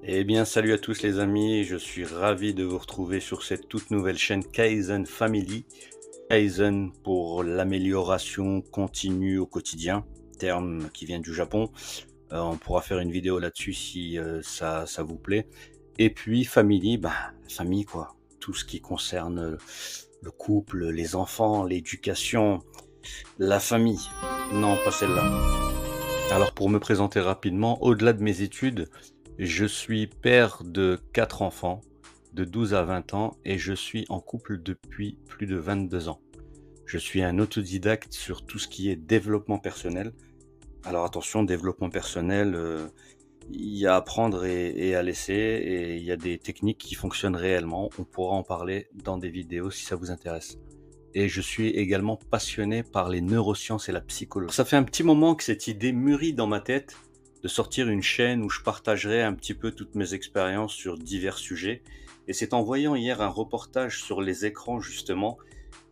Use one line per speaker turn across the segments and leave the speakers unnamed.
Eh bien, salut à tous les amis, je suis ravi de vous retrouver sur cette toute nouvelle chaîne Kaizen Family. Kaizen pour l'amélioration continue au quotidien, terme qui vient du Japon. On pourra faire une vidéo là-dessus si ça vous plaît. Et puis Family, famille quoi, tout ce qui concerne le couple, les enfants, l'éducation, la famille. Non, pas celle-là. Alors pour me présenter rapidement, au-delà de mes études, je suis père de 4 enfants, de 12 à 20 ans et je suis en couple depuis plus de 22 ans. Je suis un autodidacte sur tout ce qui est développement personnel. Alors attention, développement personnel, il y a à prendre et à laisser et il y a des techniques qui fonctionnent réellement. On pourra en parler dans des vidéos si ça vous intéresse. Et je suis également passionné par les neurosciences et la psychologie. Ça fait un petit moment que cette idée mûrit dans ma tête de sortir une chaîne où je partagerai un petit peu toutes mes expériences sur divers sujets. Et c'est en voyant hier un reportage sur les écrans justement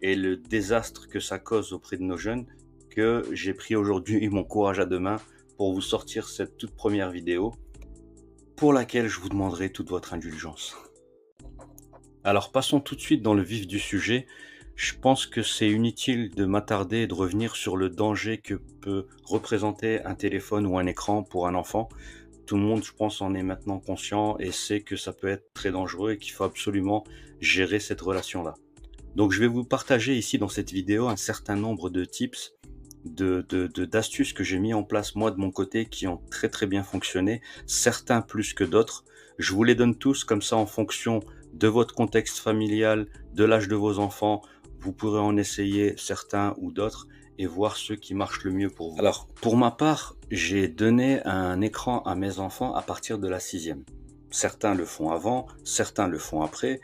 et le désastre que ça cause auprès de nos jeunes que j'ai pris aujourd'hui mon courage à deux mains pour vous sortir cette toute première vidéo pour laquelle je vous demanderai toute votre indulgence. Alors passons tout de suite dans le vif du sujet. Je pense que c'est inutile de m'attarder et de revenir sur le danger que peut représenter un téléphone ou un écran pour un enfant. Tout le monde, je pense, en est maintenant conscient et sait que ça peut être très dangereux et qu'il faut absolument gérer cette relation-là. Donc je vais vous partager ici dans cette vidéo un certain nombre de tips, d'astuces que j'ai mis en place moi de mon côté qui ont très très bien fonctionné, certains plus que d'autres. Je vous les donne tous comme ça en fonction de votre contexte familial, de l'âge de vos enfants. Vous pourrez en essayer certains ou d'autres et voir ceux qui marchent le mieux pour vous. Alors, pour ma part, j'ai donné un écran à mes enfants à partir de la sixième. Certains le font avant, certains le font après.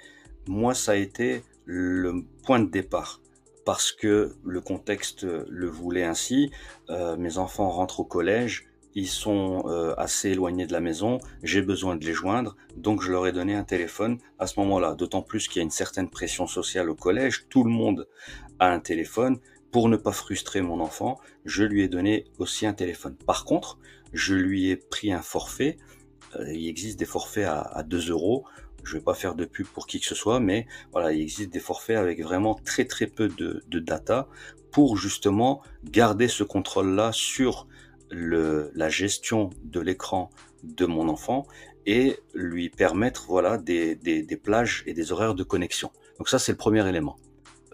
Moi, ça a été le point de départ parce que le contexte le voulait ainsi. Mes enfants rentrent au collège, ils sont assez éloignés de la maison, j'ai besoin de les joindre, donc je leur ai donné un téléphone à ce moment-là. D'autant plus qu'il y a une certaine pression sociale au collège, tout le monde a un téléphone. Pour ne pas frustrer mon enfant, je lui ai donné aussi un téléphone. Par contre, je lui ai pris un forfait. Il existe des forfaits à 2 euros. Je ne vais pas faire de pub pour qui que ce soit, mais voilà, il existe des forfaits avec vraiment très très peu de data pour justement garder ce contrôle-là sur la gestion de l'écran de mon enfant et lui permettre voilà, des plages et des horaires de connexion. Donc ça, c'est le premier élément.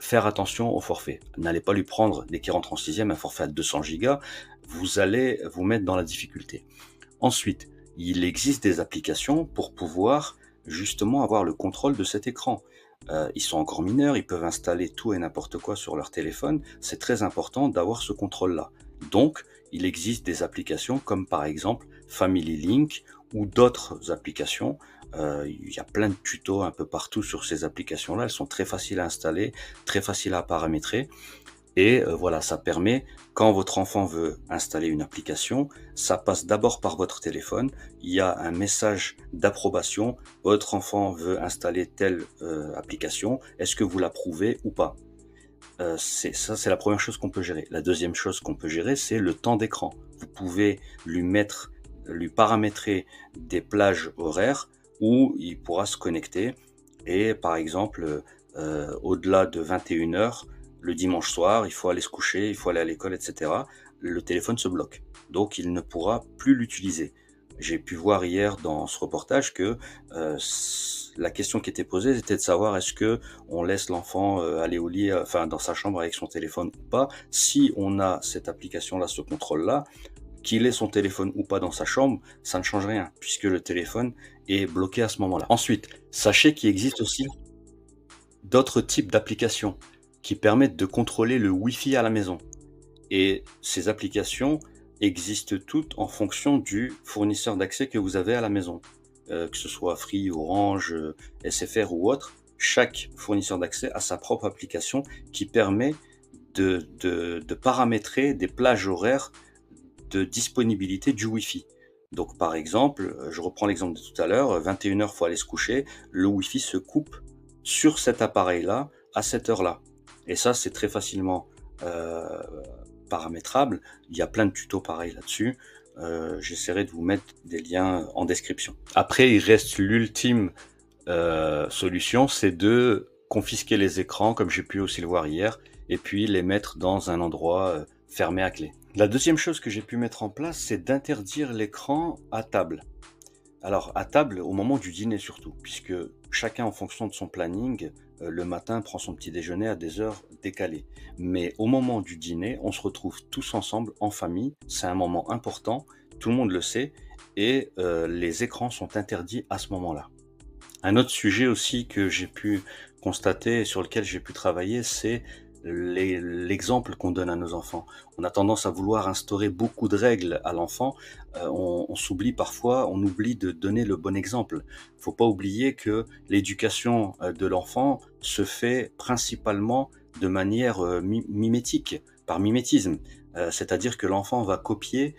Faire attention au forfait. N'allez pas lui prendre, dès qu'il rentre en sixième, un forfait à 200 gigas. Vous allez vous mettre dans la difficulté. Ensuite, il existe des applications pour pouvoir justement avoir le contrôle de cet écran. Ils sont encore mineurs, ils peuvent installer tout et n'importe quoi sur leur téléphone. C'est très important d'avoir ce contrôle-là. Donc, il existe des applications comme par exemple Family Link ou d'autres applications. Il y a plein de tutos un peu partout sur ces applications-là. Elles sont très faciles à installer, très faciles à paramétrer. Et voilà, ça permet, quand votre enfant veut installer une application, ça passe d'abord par votre téléphone. Il y a un message d'approbation. Votre enfant veut installer telle application. Est-ce que vous l'approuvez ou pas? C'est la première chose qu'on peut gérer. La deuxième chose qu'on peut gérer, c'est le temps d'écran. Vous pouvez lui paramétrer des plages horaires où il pourra se connecter et par exemple, au-delà de 21 heures, le dimanche soir, il faut aller se coucher, il faut aller à l'école, et cetera. Le téléphone se bloque, donc il ne pourra plus l'utiliser. J'ai pu voir hier dans ce reportage que la question qui était posée, c'était de savoir est-ce que on laisse l'enfant aller au lit, enfin dans sa chambre avec son téléphone ou pas. Si on a cette application-là, ce contrôle-là, qu'il ait son téléphone ou pas dans sa chambre, ça ne change rien, puisque le téléphone est bloqué à ce moment-là. Ensuite, sachez qu'il existe aussi d'autres types d'applications qui permettent de contrôler le Wi-Fi à la maison. Et ces applications existent toutes en fonction du fournisseur d'accès que vous avez à la maison. Que ce soit Free, Orange, SFR ou autre, chaque fournisseur d'accès a sa propre application qui permet de paramétrer des plages horaires de disponibilité du Wi-Fi. Donc par exemple, je reprends l'exemple de tout à l'heure, 21 heures, il faut aller se coucher, le Wi-Fi se coupe sur cet appareil-là à cette heure-là. Et ça, c'est très facilement paramétrable. Il y a plein de tutos pareils là-dessus. j'essaierai de vous mettre des liens en description. Après, il reste l'ultime, solution, c'est de confisquer les écrans, comme j'ai pu aussi le voir hier, et puis les mettre dans un endroit, fermé à clé. La deuxième chose que j'ai pu mettre en place, c'est d'interdire l'écran à table. Alors, à table, au moment du dîner surtout, puisque chacun, en fonction de son planning, le matin prend son petit déjeuner à des heures décalées. Mais au moment du dîner, on se retrouve tous ensemble en famille. C'est un moment important, tout le monde le sait, et les écrans sont interdits à ce moment-là. Un autre sujet aussi que j'ai pu constater et sur lequel j'ai pu travailler, c'est l'exemple qu'on donne à nos enfants. On a tendance à vouloir instaurer beaucoup de règles à l'enfant. On s'oublie parfois, on oublie de donner le bon exemple. Il faut pas oublier que l'éducation de l'enfant se fait principalement de manière mimétique, par mimétisme. C'est-à-dire que l'enfant va copier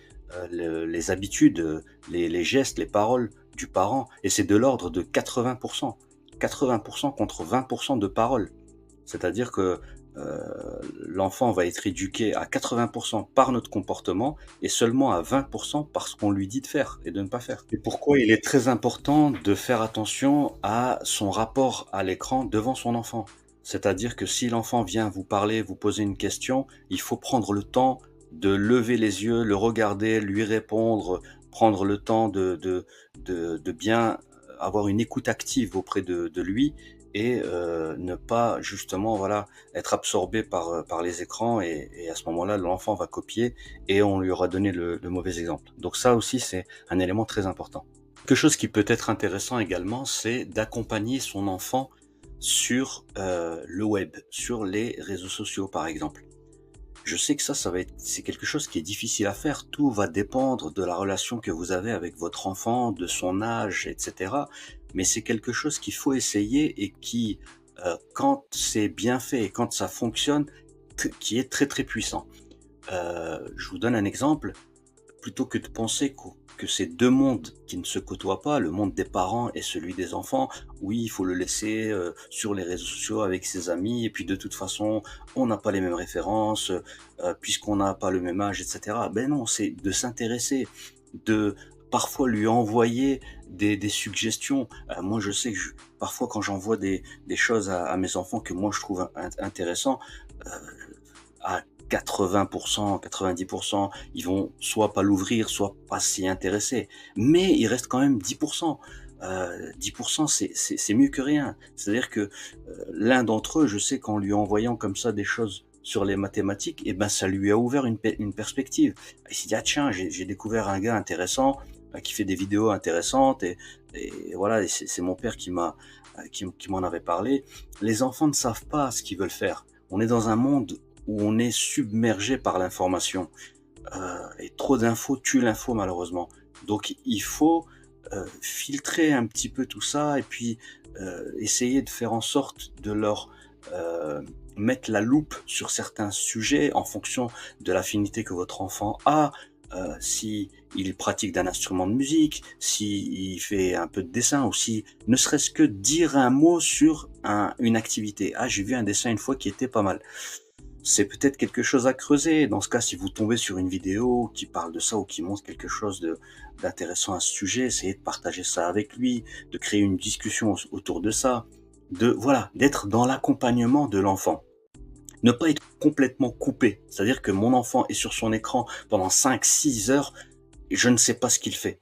les habitudes, les gestes, les paroles du parent, et c'est de l'ordre de 80%. 80% contre 20% de paroles. C'est-à-dire que l'enfant va être éduqué à 80% par notre comportement et seulement à 20% par ce qu'on lui dit de faire et de ne pas faire. Et pourquoi il est très important de faire attention à son rapport à l'écran devant son enfant. C'est-à-dire que si l'enfant vient vous parler, vous poser une question, il faut prendre le temps de lever les yeux, le regarder, lui répondre, prendre le temps de bien avoir une écoute active auprès de lui et ne pas justement voilà être absorbé par les écrans et à ce moment-là l'enfant va copier et on lui aura donné le mauvais exemple. Donc ça aussi c'est un élément très important. Quelque chose qui peut être intéressant également, c'est d'accompagner son enfant sur le web, sur les réseaux sociaux par exemple. Je sais que ça va être, c'est quelque chose qui est difficile à faire. Tout va dépendre de la relation que vous avez avec votre enfant, de son âge, etc. Mais c'est quelque chose qu'il faut essayer et qui, quand c'est bien fait et quand ça fonctionne, qui est très très puissant. Je vous donne un exemple. Plutôt que de penser que c'est 2 mondes qui ne se côtoient pas, le monde des parents et celui des enfants. Oui, il faut le laisser, sur les réseaux sociaux avec ses amis et puis de toute façon, on n'a pas les mêmes références, puisqu'on n'a pas le même âge et cetera. Ben non, c'est de s'intéresser, de parfois lui envoyer des suggestions. Moi, je sais que parfois quand j'envoie des choses à mes enfants que moi je trouve intéressant, heu, à 80%, 90%, ils vont soit pas l'ouvrir, soit pas s'y intéresser. Mais il reste quand même 10%. 10%, c'est mieux que rien. C'est-à-dire que l'un d'entre eux, je sais qu'en lui envoyant comme ça des choses sur les mathématiques, eh ben ça lui a ouvert une perspective. Il s'est dit ah tiens, j'ai découvert un gars intéressant qui fait des vidéos intéressantes et voilà, et c'est mon père qui qui m'en avait parlé. Les enfants ne savent pas ce qu'ils veulent faire. On est dans un monde où on est submergé par l'information. Et trop d'infos tue l'info malheureusement. Donc il faut filtrer un petit peu tout ça et puis essayer de faire en sorte de leur mettre la loupe sur certains sujets en fonction de l'affinité que votre enfant a. Si il pratique d'un instrument de musique, si il fait un peu de dessin ou si ne serait-ce que dire un mot sur une activité. Ah, j'ai vu un dessin une fois qui était pas mal. C'est peut-être quelque chose à creuser. Dans ce cas, si vous tombez sur une vidéo qui parle de ça ou qui montre quelque chose d'intéressant à ce sujet, essayez de partager ça avec lui, de créer une discussion autour de ça, voilà, d'être dans l'accompagnement de l'enfant. Ne pas être complètement coupé. C'est-à-dire que mon enfant est sur son écran pendant 5, 6 heures et je ne sais pas ce qu'il fait.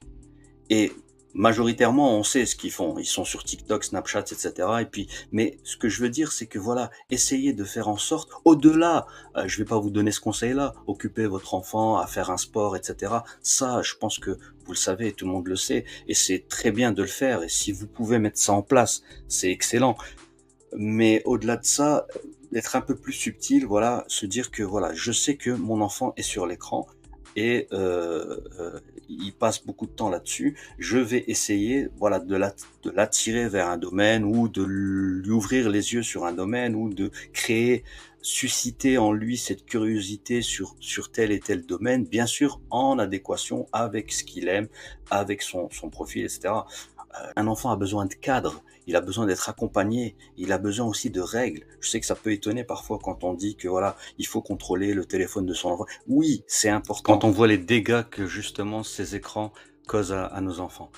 Et majoritairement, on sait ce qu'ils font. Ils sont sur TikTok, Snapchat, etc. Et puis, mais ce que je veux dire, c'est que voilà, essayez de faire en sorte, au-delà, je vais pas vous donner ce conseil-là, occupez votre enfant à faire un sport, etc. Ça, je pense que vous le savez, tout le monde le sait, et c'est très bien de le faire. Et si vous pouvez mettre ça en place, c'est excellent. Mais au-delà de ça, d'être un peu plus subtil, voilà, se dire que voilà, je sais que mon enfant est sur l'écran et il passe beaucoup de temps là-dessus. Je vais essayer, voilà, de l'attirer vers un domaine ou de lui ouvrir les yeux sur un domaine ou de créer, susciter en lui cette curiosité sur tel et tel domaine, bien sûr en adéquation avec ce qu'il aime, avec son profil, etc. Un enfant a besoin de cadre, il a besoin d'être accompagné, il a besoin aussi de règles. Je sais que ça peut étonner parfois quand on dit que voilà, il faut contrôler le téléphone de son enfant. Oui, c'est important. Quand on voit les dégâts que justement ces écrans causent à nos enfants.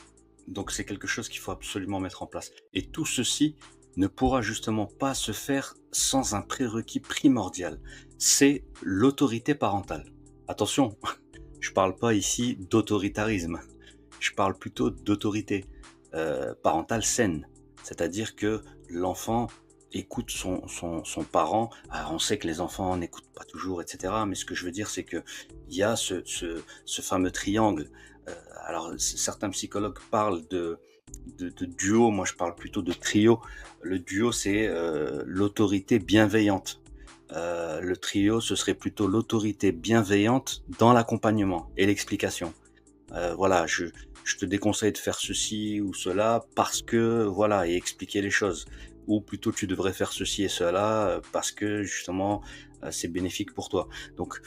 Donc c'est quelque chose qu'il faut absolument mettre en place. Et tout ceci ne pourra justement pas se faire sans un prérequis primordial. C'est l'autorité parentale. Attention, je ne parle pas ici d'autoritarisme. Je parle plutôt d'autorité parentale saine. C'est-à-dire que l'enfant écoute son parent. Alors on sait que les enfants n'écoutent pas toujours, etc. Mais ce que je veux dire, c'est qu'il y a ce fameux triangle. Alors certains psychologues parlent de duo, moi je parle plutôt de trio. Le duo, c'est l'autorité bienveillante. Le trio, ce serait plutôt l'autorité bienveillante dans l'accompagnement et l'explication. Voilà, je te déconseille de faire ceci ou cela parce que, voilà, et expliquer les choses. Ou plutôt, tu devrais faire ceci et cela parce que, justement, c'est bénéfique pour toi. Donc,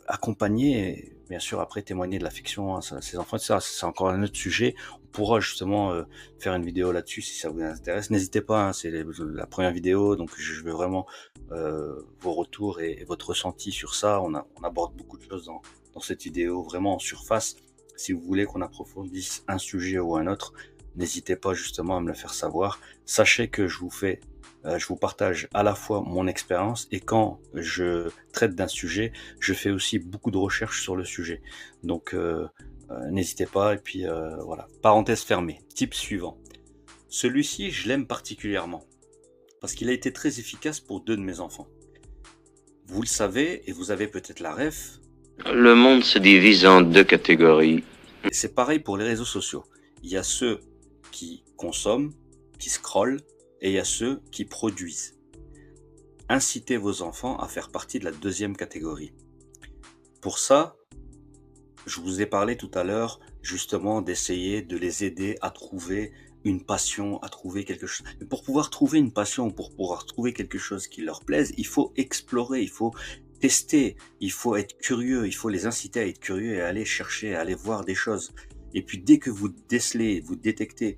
accompagner, et bien sûr, après témoigner de l'affection à ses enfants, ça, c'est encore un autre sujet. On pourra justement faire une vidéo là-dessus si ça vous intéresse. N'hésitez pas, hein, c'est la première vidéo, donc je veux vraiment vos retours et votre ressenti sur ça. On aborde beaucoup de choses dans cette vidéo, vraiment en surface. Si vous voulez qu'on approfondisse un sujet ou un autre, n'hésitez pas justement à me le faire savoir. Sachez que je vous partage à la fois mon expérience et quand je traite d'un sujet, je fais aussi beaucoup de recherches sur le sujet. Donc n'hésitez pas et puis voilà. Parenthèse fermée. Type suivant. Celui-ci, je l'aime particulièrement parce qu'il a été très efficace pour 2 de mes enfants. Vous le savez et vous avez peut-être la ref.
Le monde se divise en 2 catégories.
Et c'est pareil pour les réseaux sociaux. Il y a ceux qui consomment, qui scrollent, et il y a ceux qui produisent. Incitez vos enfants à faire partie de la 2e catégorie. Pour ça, je vous ai parlé tout à l'heure justement d'essayer de les aider à trouver une passion, à trouver quelque chose. Mais pour pouvoir trouver une passion, pour pouvoir trouver quelque chose qui leur plaise, il faut explorer, il faut tester, il faut être curieux, il faut les inciter à être curieux et à aller chercher, à aller voir des choses. Et puis dès que vous décelez, vous détectez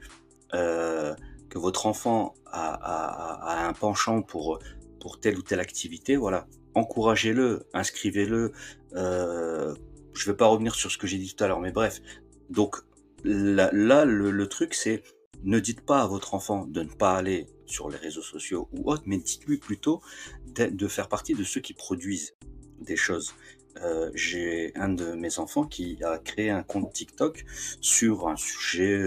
que votre enfant a un penchant pour telle ou telle activité, voilà, encouragez-le, inscrivez-le. Je ne vais pas revenir sur ce que j'ai dit tout à l'heure, mais bref. Donc là, le truc, c'est ne dites pas à votre enfant de ne pas aller sur les réseaux sociaux ou autres, mais dites-lui plutôt de faire partie de ceux qui produisent des choses. J'ai un de mes enfants qui a créé un compte TikTok sur un sujet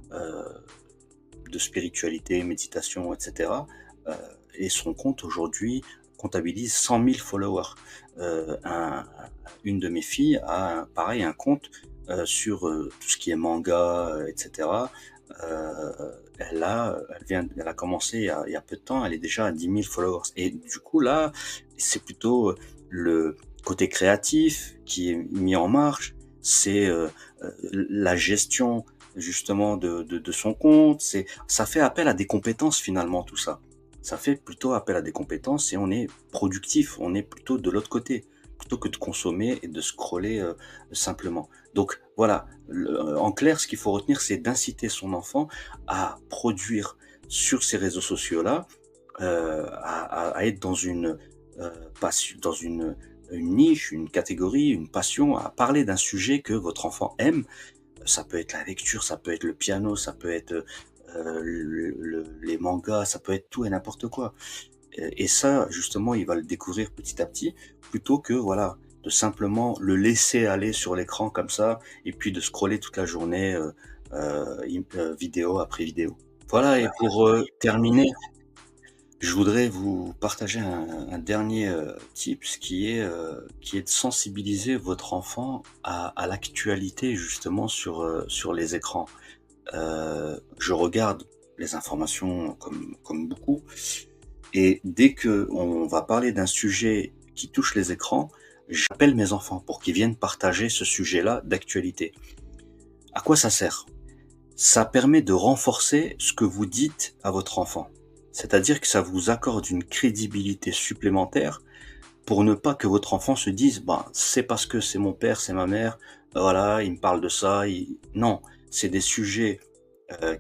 de spiritualité, méditation, etc. Et son compte aujourd'hui comptabilise 100 000 followers. Une de mes filles a pareil un compte sur tout ce qui est manga, etc. Elle a commencé il y a peu de temps, elle est déjà à 10 000 followers. Et du coup là, c'est plutôt le côté créatif qui est mis en marche, c'est la gestion justement de son compte, ça fait appel à des compétences finalement tout ça. Ça fait plutôt appel à des compétences et on est productif, on est plutôt de l'autre côté, plutôt que de consommer et de scroller simplement. Donc voilà, en clair, ce qu'il faut retenir, c'est d'inciter son enfant à produire sur ces réseaux sociaux-là, à être dans dans une niche, une catégorie, une passion, à parler d'un sujet que votre enfant aime. Ça peut être la lecture, ça peut être le piano, ça peut être les mangas, ça peut être tout et n'importe quoi. Et ça, justement, il va le découvrir petit à petit, plutôt que, voilà, de simplement le laisser aller sur l'écran comme ça, et puis de scroller toute la journée, vidéo après vidéo. Voilà, et pour terminer, je voudrais vous partager un dernier tips qui est de sensibiliser votre enfant à l'actualité justement sur les écrans. Je regarde les informations comme beaucoup, et dès que on va parler d'un sujet qui touche les écrans, j'appelle mes enfants pour qu'ils viennent partager ce sujet-là d'actualité. À quoi ça sert? Ça permet de renforcer ce que vous dites à votre enfant. C'est-à-dire que ça vous accorde une crédibilité supplémentaire pour ne pas que votre enfant se dise bah, c'est parce que c'est mon père, c'est ma mère, voilà, il me parle de ça. Non, c'est des sujets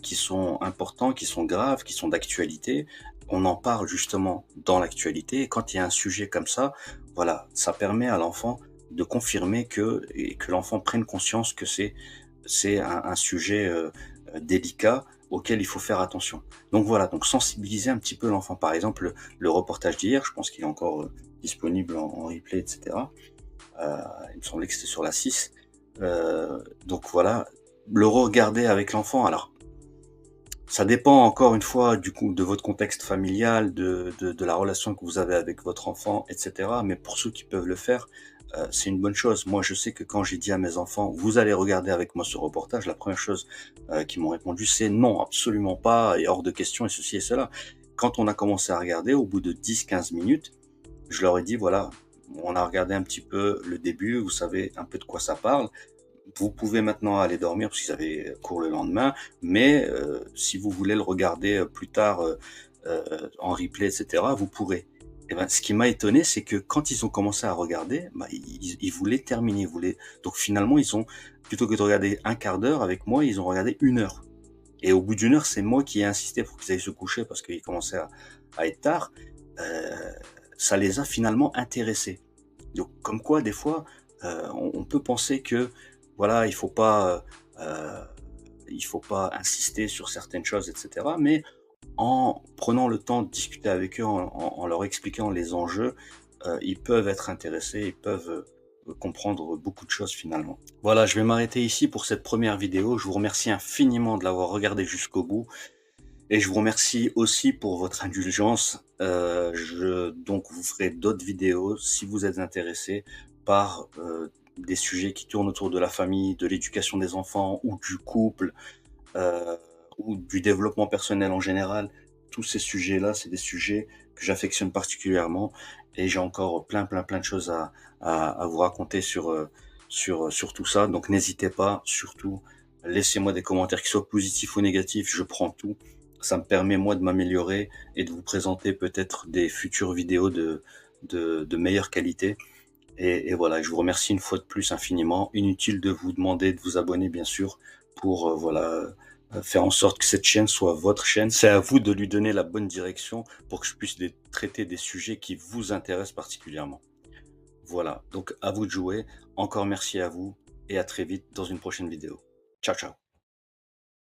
qui sont importants, qui sont graves, qui sont d'actualité. On en parle justement dans l'actualité et quand il y a un sujet comme ça, voilà, ça permet à l'enfant de confirmer que l'enfant prenne conscience que c'est un sujet, délicat auquel il faut faire attention. Donc voilà, donc sensibiliser un petit peu l'enfant. Par exemple, le reportage d'hier, je pense qu'il est encore, disponible en replay et cetera. Il me semblait que c'était sur la 6. Donc voilà, le regarder avec l'enfant. Alors ça dépend encore une fois du coup de votre contexte familial, de la relation que vous avez avec votre enfant et cetera. Mais pour ceux qui peuvent le faire, c'est une bonne chose. Moi, je sais que quand j'ai dit à mes enfants: «Vous allez regarder avec moi ce reportage», la première chose, qu'ils m'ont répondu, c'est: «Non, absolument pas et hors de question» et ceci et cela. Quand on a commencé à regarder, au bout de 10-15 minutes, je leur ai dit: «Voilà, on a regardé un petit peu le début, vous savez un peu de quoi ça parle. Vous pouvez maintenant aller dormir parce qu'ils avaient cours le lendemain, mais si vous voulez le regarder, plus tard, en replay et cetera, vous pourrez». Et ben, ce qui m'a étonné, c'est que quand ils ont commencé à regarder, bah, ils voulaient terminer, ils voulaient donc finalement, ils ont plutôt que de regarder un quart d'heure avec moi, ils ont regardé 1 heure et au bout d'1 heure, c'est moi qui ai insisté pour qu'ils aillent se coucher parce qu'il commençait à être tard. Heu, Ça les a finalement intéressés. Donc comme quoi des fois, on peut penser que voilà, il faut pas insister sur certaines choses et cetera, mais en prenant le temps de discuter avec eux, en leur expliquant les enjeux, ils peuvent être intéressés, ils peuvent, comprendre beaucoup de choses finalement. Voilà, je vais m'arrêter ici pour cette première vidéo. Je vous remercie infiniment de l'avoir regardée jusqu'au bout et je vous remercie aussi pour votre indulgence. Je donc vous ferai d'autres vidéos si vous êtes intéressés par, des sujets qui tournent autour de la famille, de l'éducation des enfants ou du couple, heu, ou du développement personnel en général. Tous ces sujets-là, c'est des sujets que j'affectionne particulièrement et j'ai encore plein de choses à vous raconter sur tout ça. Donc n'hésitez pas, surtout, laissez-moi des commentaires qui soient positifs ou négatifs, je prends tout. Ça me permet moi de m'améliorer et de vous présenter peut-être des futures vidéos de meilleure qualité et voilà, je vous remercie une fois de plus infiniment. Inutile de vous demander de vous abonner bien sûr pour, voilà, faire en sorte que cette chaîne soit votre chaîne. C'est à vous de lui donner la bonne direction pour que je puisse traiter des sujets qui vous intéressent particulièrement. Voilà, donc à vous de jouer. Encore merci à vous et à très vite dans une prochaine vidéo. Ciao, ciao.